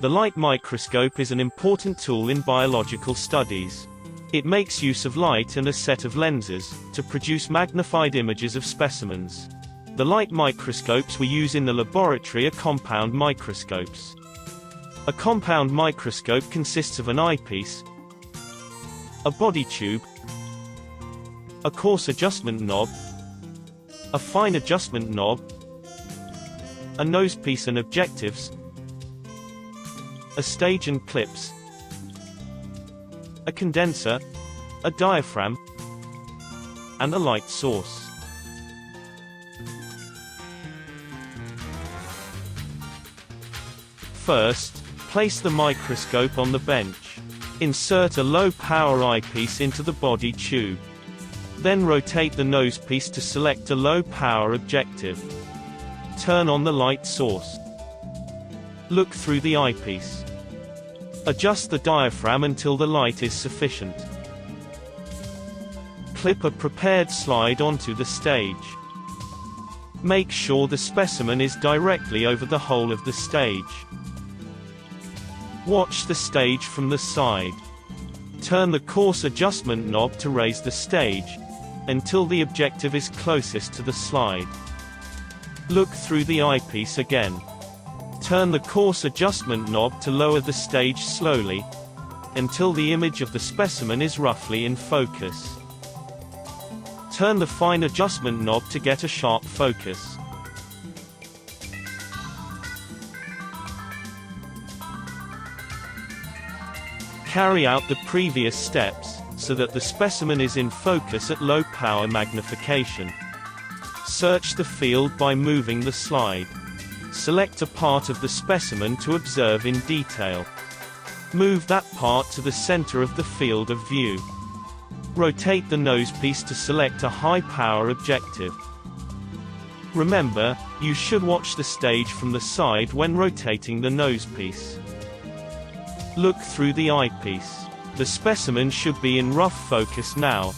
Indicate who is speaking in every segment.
Speaker 1: The light microscope is an important tool in biological studies. It makes use of light and a set of lenses to produce magnified images of specimens. The light microscopes we use in the laboratory are compound microscopes. A compound microscope consists of an eyepiece, a body tube, a coarse adjustment knob, a fine adjustment knob, a nosepiece and objectives, a stage and clips, a condenser, a diaphragm, and a light source. First, place the microscope on the bench. Insert a low-power eyepiece into the body tube. Then rotate the nosepiece to select a low-power objective. Turn on the light source. Look through the eyepiece. Adjust the diaphragm until the light is sufficient. Clip a prepared slide onto the stage. Make sure the specimen is directly over the whole of the stage. Watch the stage from the side. Turn the coarse adjustment knob to raise the stage until the objective is closest to the slide. Look through the eyepiece again. Turn the coarse adjustment knob to lower the stage slowly until the image of the specimen is roughly in focus. Turn the fine adjustment knob to get a sharp focus. Carry out the previous steps so that the specimen is in focus at low power magnification. Search the field by moving the slide. Select a part of the specimen to observe in detail. Move that part to the center of the field of view. Rotate the nosepiece to select a high-power objective. Remember, you should watch the stage from the side when rotating the nosepiece. Look through the eyepiece. The specimen should be in rough focus now.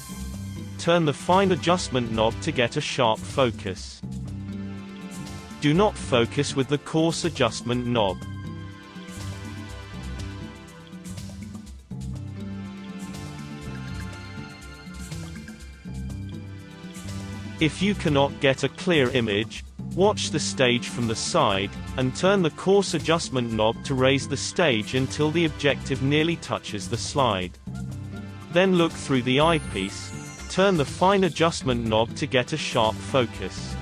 Speaker 1: Turn the fine adjustment knob to get a sharp focus. Do not focus with the coarse adjustment knob. If you cannot get a clear image, watch the stage from the side, and turn the coarse adjustment knob to raise the stage until the objective nearly touches the slide. Then look through the eyepiece. Turn the fine adjustment knob to get a sharp focus.